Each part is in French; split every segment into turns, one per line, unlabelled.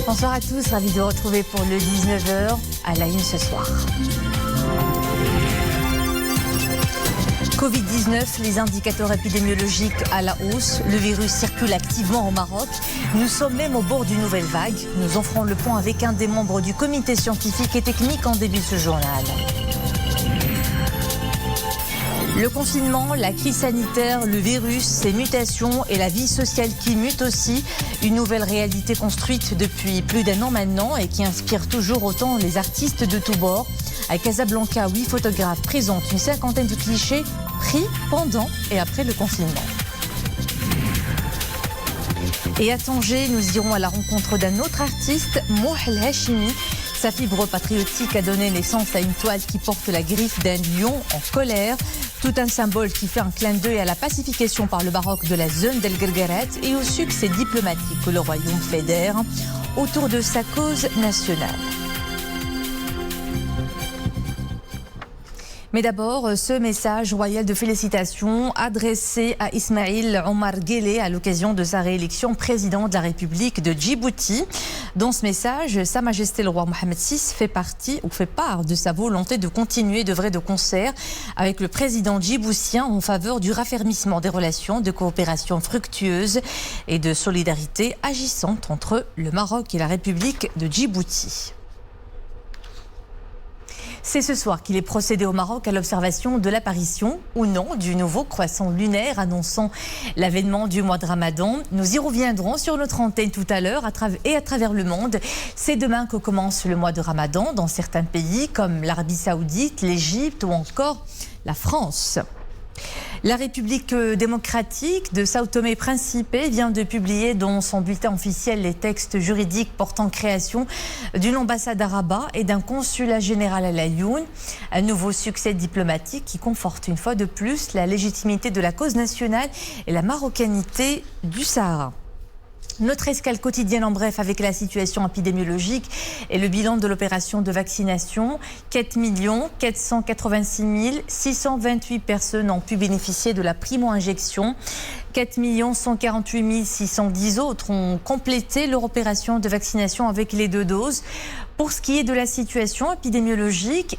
Bonsoir à tous, ravi de vous retrouver pour le 19h à la une ce soir. Covid-19, les indicateurs épidémiologiques à la hausse. Le virus circule activement au Maroc. Nous sommes même au bord d'une nouvelle vague. Nous en ferons le point avec un des membres du comité scientifique et technique en début de ce journal. Le confinement, la crise sanitaire, le virus, ses mutations et la vie sociale qui mute aussi. Une nouvelle réalité construite depuis plus d'un an maintenant et qui inspire toujours autant les artistes de tous bords. À Casablanca, 8 photographes présentent une cinquantaine de clichés pris pendant et après le confinement. Et à Tanger, nous irons à la rencontre d'un autre artiste, Mouhel Hachimi. Sa fibre patriotique a donné naissance à une toile qui porte la griffe d'un lion en colère. Tout un symbole qui fait un clin d'œil à la pacification par le Maroc de la zone d'El Guerguerat et au succès diplomatique que le royaume fédère autour de sa cause nationale. Mais d'abord, ce message royal de félicitations adressé à Ismaïl Omar Guelleh à l'occasion de sa réélection président de la République de Djibouti. Dans ce message, Sa Majesté le roi Mohamed VI fait part de sa volonté de continuer d'œuvrer de concert avec le président djiboutien en faveur du raffermissement des relations de coopération fructueuse et de solidarité agissante entre le Maroc et la République de Djibouti. C'est ce soir qu'il est procédé au Maroc à l'observation de l'apparition ou non du nouveau croissant lunaire annonçant l'avènement du mois de Ramadan. Nous y reviendrons sur notre antenne tout à l'heure à travers le monde. C'est demain que commence le mois de Ramadan dans certains pays comme l'Arabie Saoudite, l'Égypte ou encore la France. La République démocratique de Sao Tomé et Principe vient de publier dans son bulletin officiel les textes juridiques portant création d'une ambassade à Rabat et d'un consulat général à Laayoune. Un nouveau succès diplomatique qui conforte une fois de plus la légitimité de la cause nationale et la marocanité du Sahara. Notre escale quotidienne en bref avec la situation épidémiologique et le bilan de l'opération de vaccination. 4 486 628 personnes ont pu bénéficier de la primo-injection. 4 148 610 autres ont complété leur opération de vaccination avec les 2 doses. Pour ce qui est de la situation épidémiologique,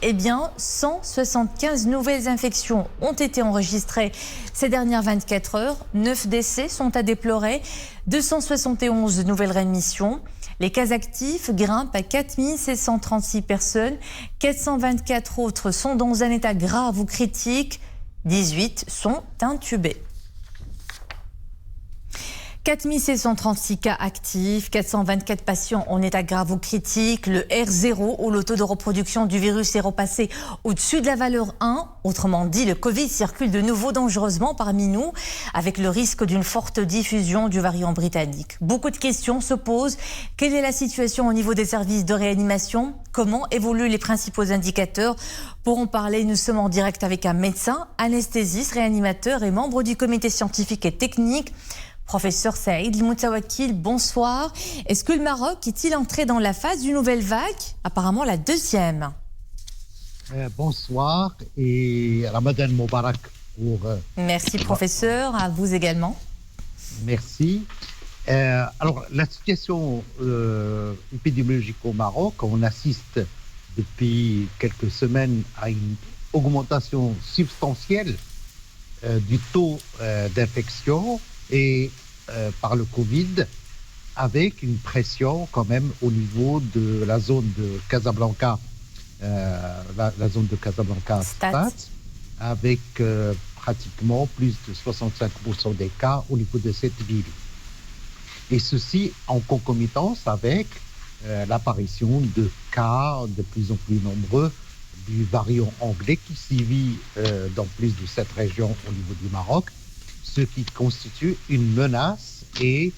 175 nouvelles infections ont été enregistrées ces dernières 24 heures. 9 décès sont à déplorer, 271 nouvelles réadmissions. Les cas actifs grimpent à 4 736 personnes. 424 autres sont dans un état grave ou critique. 18 sont intubés. 4 736 cas actifs, 424 patients en état grave ou critique. Le R0, où le taux de reproduction du virus est repassé au-dessus de la valeur 1. Autrement dit, le Covid circule de nouveau dangereusement parmi nous, avec le risque d'une forte diffusion du variant britannique. Beaucoup de questions se posent. Quelle est la situation au niveau des services de réanimation? Comment évoluent les principaux indicateurs? Pour en parler, nous sommes en direct avec un médecin, anesthésiste, réanimateur et membre du comité scientifique et technique. Professeur Saïd El-Moutawakil, bonsoir. Est-ce que le Maroc est-il entré dans la phase d'une nouvelle vague? Apparemment la deuxième.
Bonsoir et Ramadan Moubarak pour...
Merci professeur, à vous également.
Merci. Alors la situation épidémiologique au Maroc, on assiste depuis quelques semaines à une augmentation substantielle du taux d'infection et par le Covid, avec une pression quand même au niveau de la zone de Casablanca, la zone de Casablanca Stat, avec pratiquement plus de 65% des cas au niveau de cette ville. Et ceci en concomitance avec l'apparition de cas de plus en plus nombreux du variant anglais qui sévit dans plus de cette région au niveau du Maroc, ce qui constitue une menace et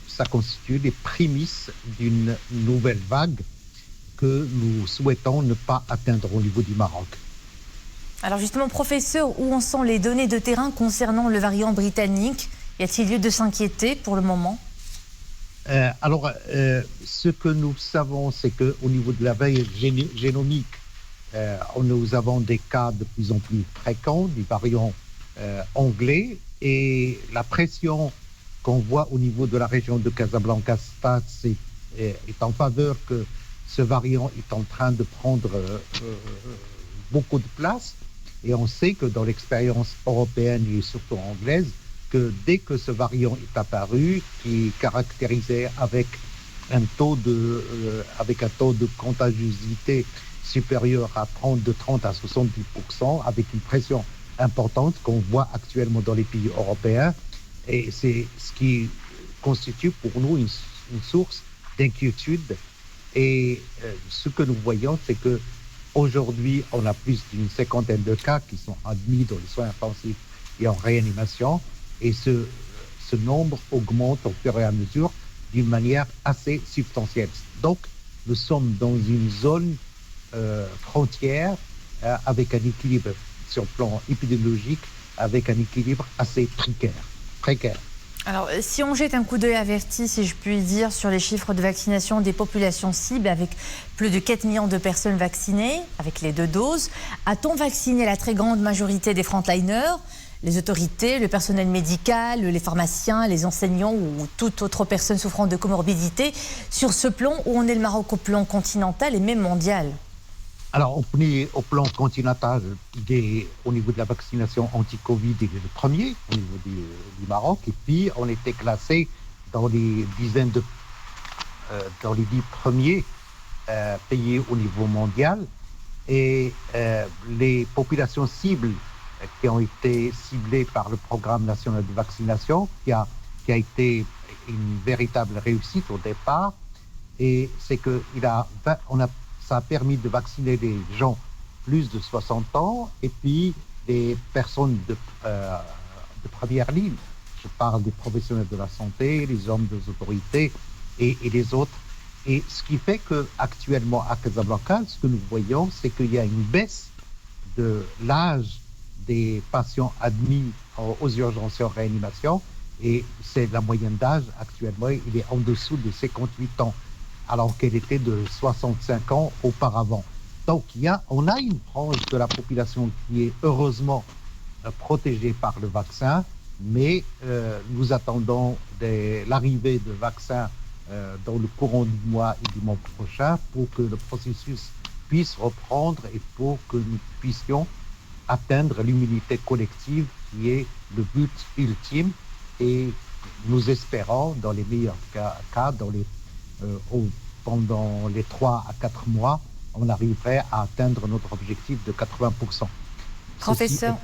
ça constitue les prémices d'une nouvelle vague que nous souhaitons ne pas atteindre au niveau du Maroc.
Alors justement, professeur, où en sont les données de terrain concernant le variant britannique? Y a-t-il lieu de s'inquiéter pour le moment?
Ce que nous savons, c'est qu'au niveau de la veille génomique, nous avons des cas de plus en plus fréquents du variant anglais, et la pression qu'on voit au niveau de la région de Casablanca, c'est est en faveur que ce variant est en train de prendre beaucoup de place. Et on sait que dans l'expérience européenne et surtout anglaise, que dès que ce variant est apparu, qui est caractérisé avec un taux de contagiosité supérieur à 30 à 70%, avec une pression importante qu'on voit actuellement dans les pays européens. Et c'est ce qui constitue pour nous une source d'inquiétude. Et ce que nous voyons, c'est que aujourd'hui, on a plus d'une cinquantaine de cas qui sont admis dans les soins intensifs et en réanimation. Et ce nombre augmente au fur et à mesure d'une manière assez substantielle. Donc, nous sommes dans une zone frontière avec un équilibre sur le plan épidémiologique, avec un équilibre assez précaire.
Alors, si on jette un coup d'œil averti, si je puis dire, sur les chiffres de vaccination des populations cibles, avec plus de 4 millions de personnes vaccinées, avec les 2 doses, a-t-on vacciné la très grande majorité des frontliners, les autorités, le personnel médical, les pharmaciens, les enseignants ou toute autre personne souffrant de comorbidité, sur ce plan où on est le Maroc au plan continental et même mondial?
Alors, au plan continental, au niveau de la vaccination anti-Covid, il est le premier au niveau du Maroc. Et puis, on était classé dans les 10 premiers pays au niveau mondial. Et les populations cibles qui ont été ciblées par le programme national de vaccination, qui a été une véritable réussite au départ, et c'est que ça a permis de vacciner les gens plus de 60 ans et puis des personnes de première ligne. Je parle des professionnels de la santé, les hommes des autorités et les autres. Et ce qui fait qu'actuellement à Casablanca, ce que nous voyons, c'est qu'il y a une baisse de l'âge des patients admis aux urgences et en réanimation. Et c'est la moyenne d'âge actuellement, il est en dessous de 58 ans. Alors qu'elle était de 65 ans auparavant. Donc, on a une frange de la population qui est heureusement protégée par le vaccin, mais nous attendons l'arrivée de vaccins dans le courant du mois et du mois prochain pour que le processus puisse reprendre et pour que nous puissions atteindre l'immunité collective qui est le but ultime. Et nous espérons, dans les meilleurs cas, pendant les 3 à 4 mois, on arriverait à atteindre notre objectif de 80%.
Professeur,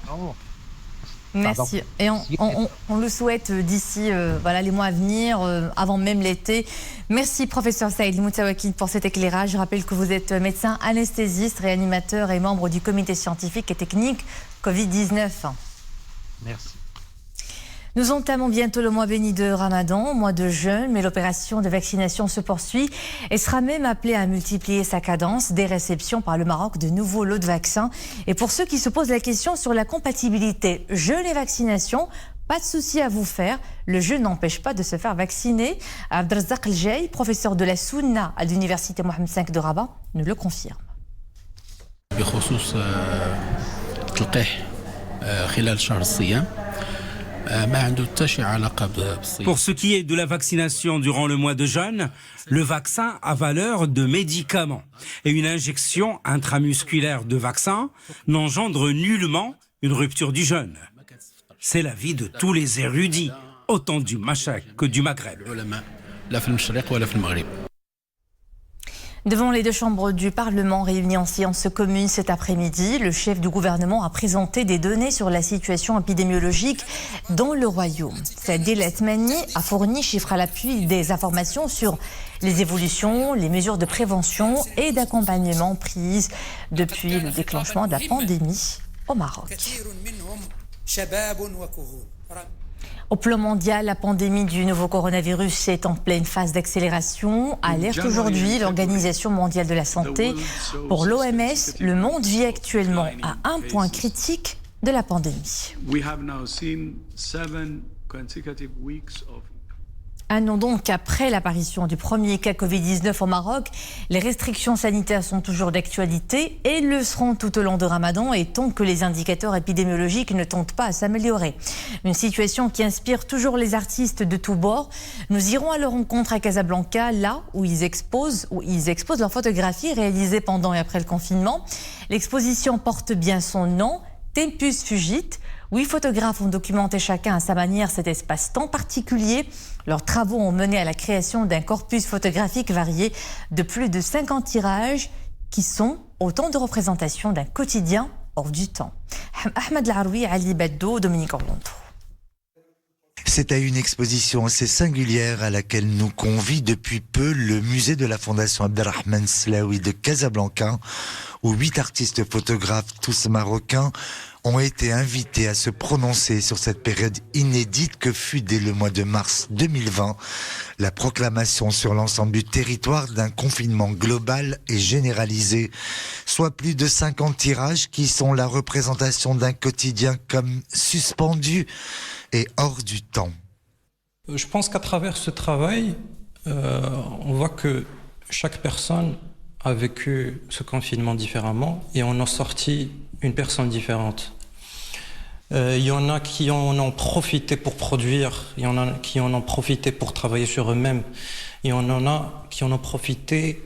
merci. Et on le souhaite d'ici les mois à venir, avant même l'été. Merci, professeur Saïd Moutawakil, pour cet éclairage. Je rappelle que vous êtes médecin anesthésiste, réanimateur et membre du comité scientifique et technique Covid-19.
Merci.
Nous entamons bientôt le mois béni de Ramadan, mois de jeûne, mais l'opération de vaccination se poursuit et sera même appelée à multiplier sa cadence des réceptions par le Maroc de nouveaux lots de vaccins. Et pour ceux qui se posent la question sur la compatibilité jeûne et vaccination, pas de souci à vous faire. Le jeûne n'empêche pas de se faire vacciner. Abdelrazak El-Jay, professeur de la Sunna à l'université Mohamed V de Rabat, nous le confirme.
Pour ce qui est de la vaccination durant le mois de jeûne, le vaccin a valeur de médicament et une injection intramusculaire de vaccin n'engendre nullement une rupture du jeûne. C'est l'avis de tous les érudits, autant du Machak que du Maghreb.
Devant les 2 chambres du Parlement réunies en séance commune cet après-midi, le chef du gouvernement a présenté des données sur la situation épidémiologique dans le royaume. Saadil Atmani a fourni, chiffres à l'appui, des informations sur les évolutions, les mesures de prévention et d'accompagnement prises depuis le déclenchement de la pandémie au Maroc. Au plan mondial, la pandémie du nouveau coronavirus est en pleine phase d'accélération. Alerte aujourd'hui l'Organisation mondiale de la santé. Pour l'OMS, le monde vit actuellement à un point critique de la pandémie. Un an donc après l'apparition du premier cas Covid-19 au Maroc, les restrictions sanitaires sont toujours d'actualité et le seront tout au long de Ramadan et tant que les indicateurs épidémiologiques ne tentent pas à s'améliorer. Une situation qui inspire toujours les artistes de tous bords. Nous irons à leur rencontre à Casablanca, là où ils exposent leurs photographies réalisées pendant et après le confinement. L'exposition porte bien son nom, Tempus Fugit. 8 photographes ont documenté chacun à sa manière cet espace-temps particulier. Leurs travaux ont mené à la création d'un corpus photographique varié de plus de 50 tirages qui sont autant de représentations d'un quotidien hors du temps. Ahmed Laroui, Ali Baddo, Dominique Orlando.
C'est à une exposition assez singulière à laquelle nous convie depuis peu le musée de la Fondation Abderrahmane Slaoui de Casablanca, où 8 artistes photographes, tous marocains, ont été invités à se prononcer sur cette période inédite que fut dès le mois de mars 2020 la proclamation sur l'ensemble du territoire d'un confinement global et généralisé, soit plus de 50 tirages qui sont la représentation d'un quotidien comme suspendu et hors du temps.
Je pense qu'à travers ce travail, on voit que chaque personne a vécu ce confinement différemment et on en sorti une personne différente. Il y en a qui en ont profité pour produire, il y en a qui en ont profité pour travailler sur eux-mêmes, et on en a qui en ont profité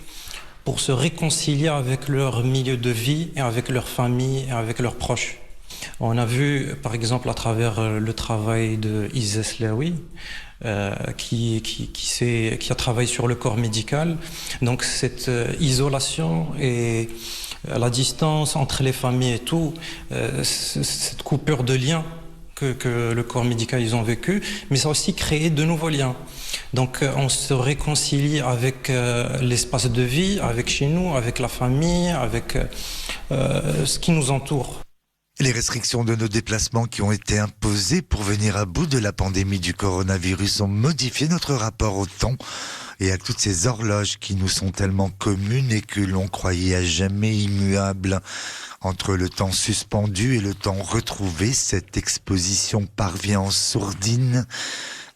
pour se réconcilier avec leur milieu de vie et avec leur famille et avec leurs proches. On a vu, par exemple, à travers le travail de Izzet Slaoui, qui a travaillé sur le corps médical. Donc cette isolation et la distance entre les familles et tout, cette coupure de liens que le corps médical ils ont vécu, mais ça a aussi créé de nouveaux liens. Donc on se réconcilie avec l'espace de vie, avec chez nous, avec la famille, avec ce qui nous entoure.
Les restrictions de nos déplacements qui ont été imposées pour venir à bout de la pandémie du coronavirus ont modifié notre rapport au temps et à toutes ces horloges qui nous sont tellement communes et que l'on croyait à jamais immuables. Entre le temps suspendu et le temps retrouvé, cette exposition parvient en sourdine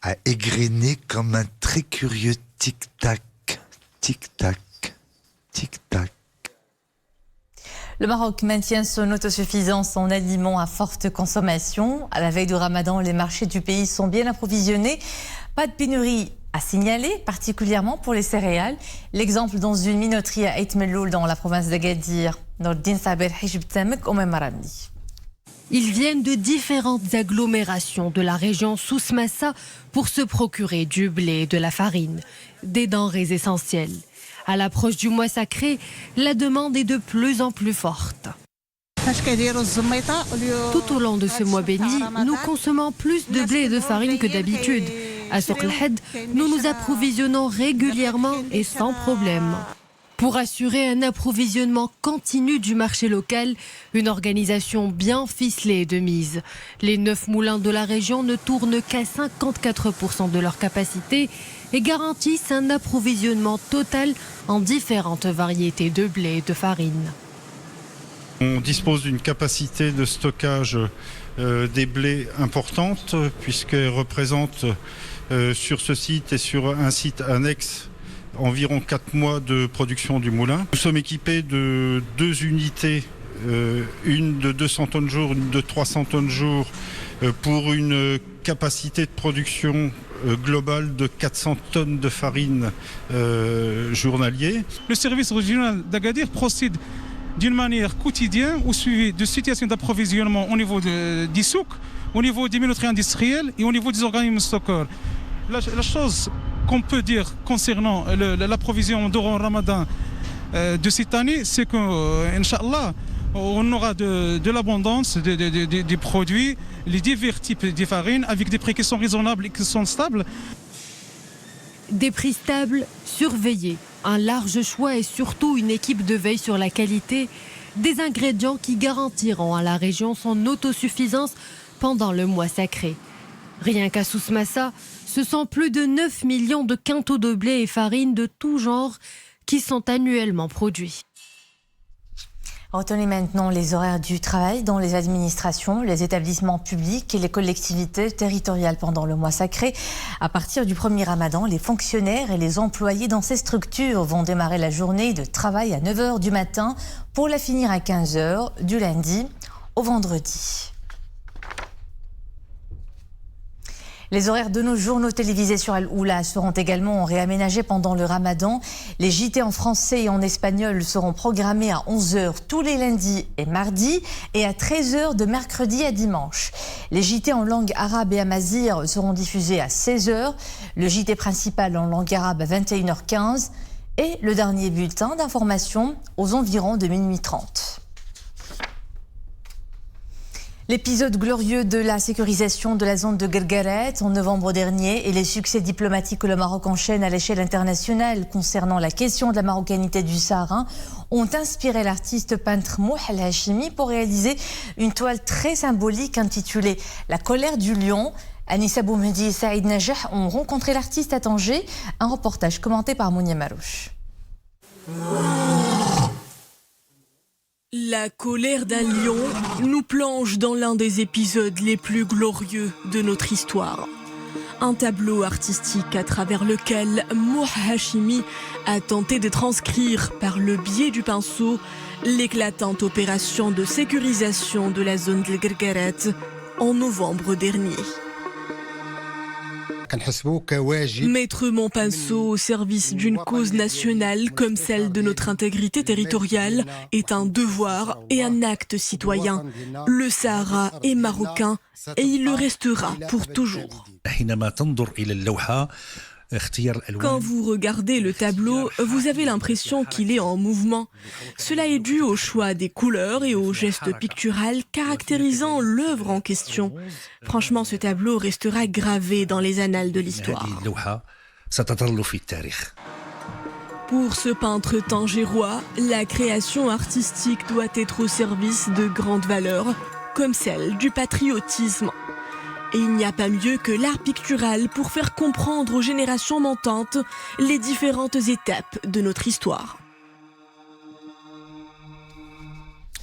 à égrener comme un très curieux tic-tac, tic-tac, tic-tac.
Le Maroc maintient son autosuffisance en aliments à forte consommation. À la veille du Ramadan, les marchés du pays sont bien approvisionnés. Pas de pénurie à signaler, particulièrement pour les céréales. L'exemple dans une minoterie à Ait Melloul dans la province d'Agadir.
Ils viennent de différentes agglomérations de la région Souss-Massa pour se procurer du blé et de la farine, des denrées essentielles. À l'approche du mois sacré, la demande est de plus en plus forte. Tout au long de ce mois béni, nous consommons plus de blé et de farine que d'habitude. À Souk El Had, nous nous approvisionnons régulièrement et sans problème. Pour assurer un approvisionnement continu du marché local, une organisation bien ficelée est de mise. Les 9 moulins de la région ne tournent qu'à 54% de leur capacité et garantissent un approvisionnement total en différentes variétés de blé et de farine.
On dispose d'une capacité de stockage des blés importante puisqu'elle représente sur ce site et sur un site annexe environ 4 mois de production du moulin. Nous sommes équipés de 2 unités, une de 200 tonnes jour, une de 300 tonnes jour, pour une capacité de production globale de 400 tonnes de farine journalier.
Le service régional d'Agadir procède d'une manière quotidienne au suivi de situations d'approvisionnement au niveau des souks, au niveau des minoteries industrielles et au niveau des organismes stockeurs. La chose qu'on peut dire concernant l'approvisionnement durant le Ramadan de cette année, c'est qu'Inch'Allah, on aura de l'abondance des produits, les divers types de farines avec des prix qui sont raisonnables et qui sont stables.
Des prix stables, surveillés, un large choix et surtout une équipe de veille sur la qualité, des ingrédients qui garantiront à la région son autosuffisance pendant le mois sacré. Rien qu'à Souss-Massa, ce sont plus de 9 millions de quintaux de blé et farine de tout genre qui sont annuellement produits.
Retenez maintenant les horaires du travail dans les administrations, les établissements publics et les collectivités territoriales pendant le mois sacré. À partir du 1er Ramadan, les fonctionnaires et les employés dans ces structures vont démarrer la journée de travail à 9h du matin pour la finir à 15h du lundi au vendredi. Les horaires de nos journaux télévisés sur Al-Oula seront également réaménagés pendant le Ramadan. Les JT en français et en espagnol seront programmés à 11h tous les lundis et mardis et à 13h de mercredi à dimanche. Les JT en langue arabe et amazigh seront diffusés à 16h, le JT principal en langue arabe à 21h15 et le dernier bulletin d'information aux environs de minuit 30. L'épisode glorieux de la sécurisation de la zone de Guerguerat en novembre dernier et les succès diplomatiques que le Maroc enchaîne à l'échelle internationale concernant la question de la marocanité du Sahara ont inspiré l'artiste peintre Mouh El-Hachimi pour réaliser une toile très symbolique intitulée « La colère du lion ». Anissa Boumedi et Saïd Najah ont rencontré l'artiste à Tanger. Un reportage commenté par Mounia Marouche.
La colère d'un lion nous plonge dans l'un des épisodes les plus glorieux de notre histoire. Un tableau artistique à travers lequel Mouh Hachimi a tenté de transcrire par le biais du pinceau l'éclatante opération de sécurisation de la zone de Guerguerat en novembre dernier. Mettre mon pinceau au service d'une cause nationale comme celle de notre intégrité territoriale est un devoir et un acte citoyen. Le Sahara est marocain et il le restera pour toujours. Quand vous regardez le tableau, vous avez l'impression qu'il est en mouvement. Cela est dû au choix des couleurs et au geste pictural caractérisant l'œuvre en question. Franchement, ce tableau restera gravé dans les annales de l'histoire. Pour ce peintre tangérois, la création artistique doit être au service de grandes valeurs, comme celle du patriotisme. Et il n'y a pas mieux que l'art pictural pour faire comprendre aux générations montantes les différentes étapes de notre histoire.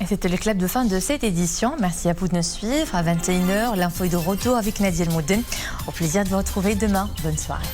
Et c'était le clap de fin de cette édition. Merci à vous de nous suivre. À 21h, l'info est de retour avec Nadia El Mouden. Au plaisir de vous retrouver demain. Bonne soirée.